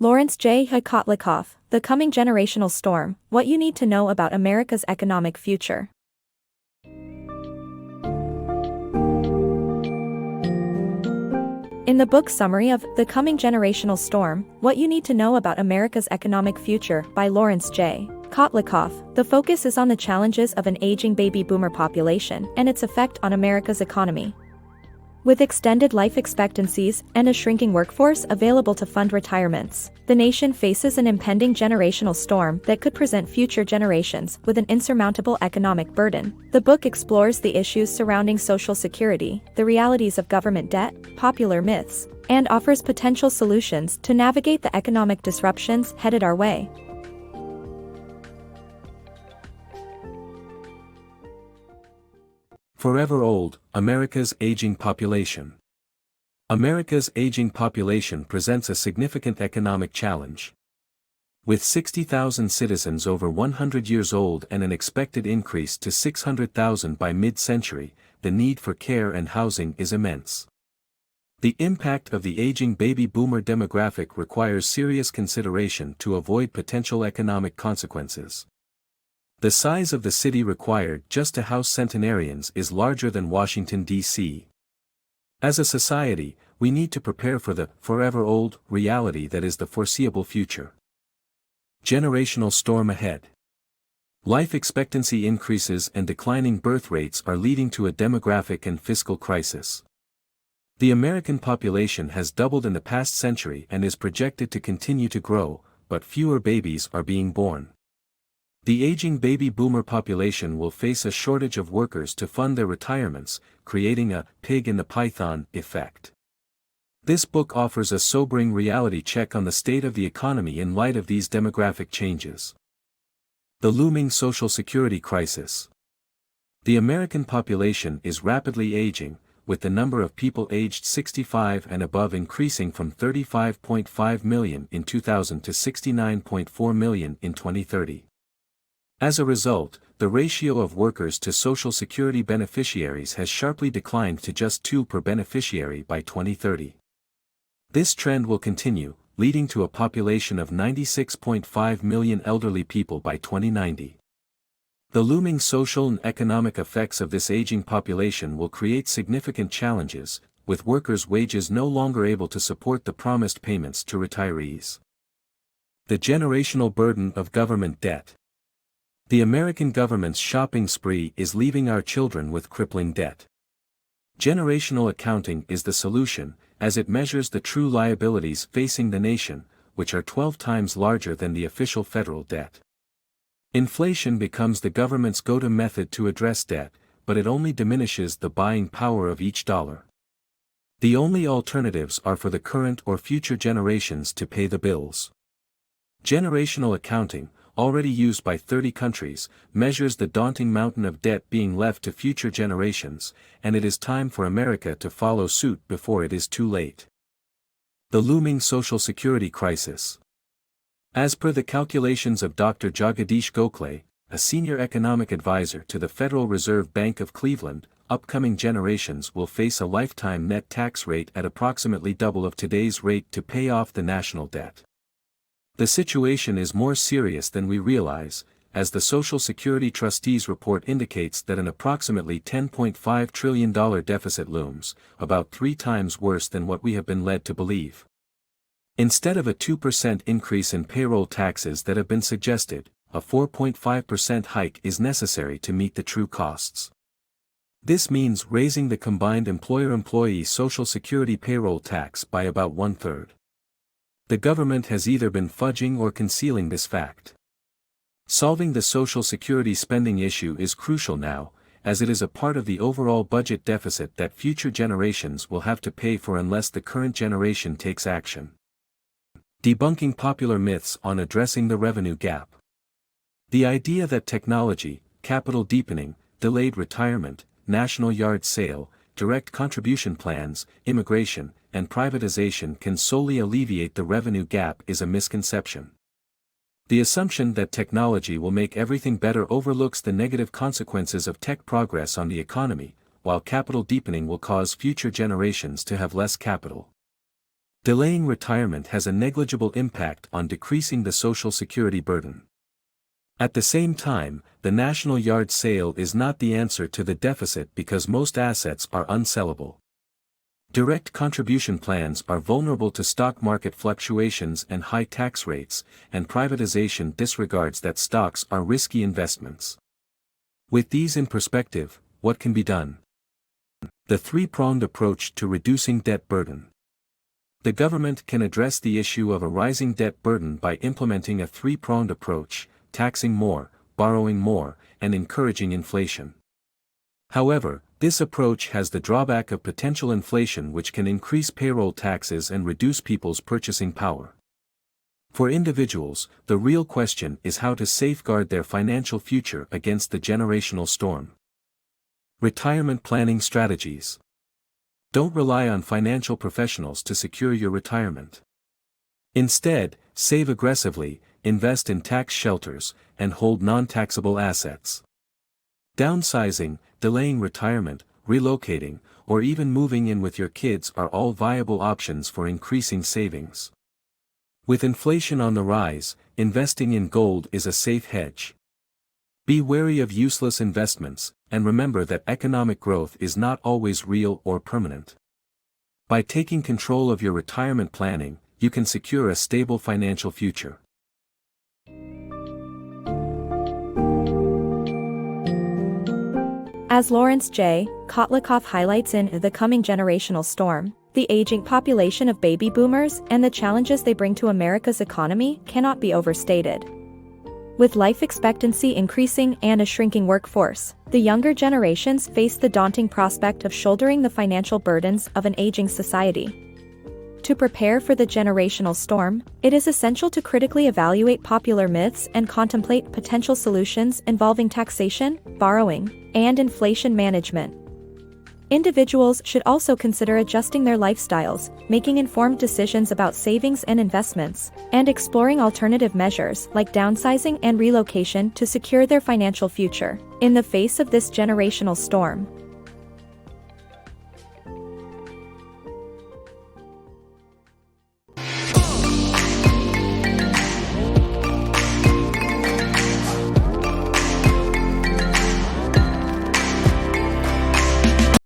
Laurence J. Kotlikoff, The Coming Generational Storm, What You Need to Know About America's Economic Future. In the book summary of The Coming Generational Storm, What You Need to Know About America's Economic Future by Laurence J. Kotlikoff, the focus is on the challenges of an aging baby boomer population and its effect on America's economy. With extended life expectancies and a shrinking workforce available to fund retirements, the nation faces an impending generational storm that could present future generations with an insurmountable economic burden. The book explores the issues surrounding Social Security, the realities of government debt, popular myths, and offers potential solutions to navigate the economic disruptions headed our way. Forever Old, America's Aging Population. America's aging population presents a significant economic challenge. With 60,000 citizens over 100 years old and an expected increase to 600,000 by mid-century, the need for care and housing is immense. The impact of the aging baby boomer demographic requires serious consideration to avoid potential economic consequences. The size of the city required just to house centenarians is larger than Washington, D.C. As a society, we need to prepare for the forever old reality that is the foreseeable future. Generational storm ahead. Life expectancy increases and declining birth rates are leading to a demographic and fiscal crisis. The American population has doubled in the past century and is projected to continue to grow, but fewer babies are being born. The aging baby boomer population will face a shortage of workers to fund their retirements, creating a pig in the python effect. This book offers a sobering reality check on the state of the economy in light of these demographic changes. The looming Social Security crisis. The American population is rapidly aging, with the number of people aged 65 and above increasing from 35.5 million in 2000 to 69.4 million in 2030. As a result, the ratio of workers to Social Security beneficiaries has sharply declined to just 2 per beneficiary by 2030. This trend will continue, leading to a population of 96.5 million elderly people by 2090. The looming social and economic effects of this aging population will create significant challenges, with workers' wages no longer able to support the promised payments to retirees. The generational burden of government debt. The American government's shopping spree is leaving our children with crippling debt. Generational accounting is the solution, as it measures the true liabilities facing the nation, which are 12 times larger than the official federal debt. Inflation becomes the government's go-to method to address debt, but it only diminishes the buying power of each dollar. The only alternatives are for the current or future generations to pay the bills. Generational accounting, already used by 30 countries, measures the daunting mountain of debt being left to future generations, and it is time for America to follow suit before it is too late. The looming Social Security crisis. As per the calculations of Dr. Jagadish Gokhale, a senior economic advisor to the Federal Reserve Bank of Cleveland, upcoming generations will face a lifetime net tax rate at approximately double of today's rate to pay off the national debt. The situation is more serious than we realize, as the Social Security Trustees report indicates that an approximately $10.5 trillion deficit looms, about 3 times worse than what we have been led to believe. Instead of a 2% increase in payroll taxes that have been suggested, a 4.5% hike is necessary to meet the true costs. This means raising the combined employer-employee Social Security payroll tax by about 1/3. The government has either been fudging or concealing this fact. Solving the Social Security spending issue is crucial now, as it is a part of the overall budget deficit that future generations will have to pay for unless the current generation takes action. Debunking popular myths on addressing the revenue gap. The idea that technology, capital deepening, delayed retirement, national yard sale, direct contribution plans, immigration, and privatization can solely alleviate the revenue gap is a misconception. The assumption that technology will make everything better overlooks the negative consequences of tech progress on the economy, while capital deepening will cause future generations to have less capital. Delaying retirement has a negligible impact on decreasing the Social Security burden. At the same time, the national yard sale is not the answer to the deficit because most assets are unsellable. Direct contribution plans are vulnerable to stock market fluctuations and high tax rates, and privatization disregards that stocks are risky investments. With these in perspective, what can be done? The three-pronged approach to reducing debt burden. The government can address the issue of a rising debt burden by implementing a three-pronged approach, taxing more, borrowing more, and encouraging inflation. However, this approach has the drawback of potential inflation which can increase payroll taxes and reduce people's purchasing power. For individuals, the real question is how to safeguard their financial future against the generational storm. Retirement planning strategies. Don't rely on financial professionals to secure your retirement. Instead, save aggressively, invest in tax shelters, and hold non-taxable assets. Downsizing, delaying retirement, relocating, or even moving in with your kids are all viable options for increasing savings. With inflation on the rise, investing in gold is a safe hedge. Be wary of useless investments, and remember that economic growth is not always real or permanent. By taking control of your retirement planning, you can secure a stable financial future. As Laurence J. Kotlikoff highlights in The Coming Generational Storm, the aging population of baby boomers and the challenges they bring to America's economy cannot be overstated. With life expectancy increasing and a shrinking workforce, the younger generations face the daunting prospect of shouldering the financial burdens of an aging society. To prepare for the generational storm, it is essential to critically evaluate popular myths and contemplate potential solutions involving taxation, borrowing, and inflation management. Individuals should also consider adjusting their lifestyles, making informed decisions about savings and investments, and exploring alternative measures like downsizing and relocation to secure their financial future. In the face of this generational storm,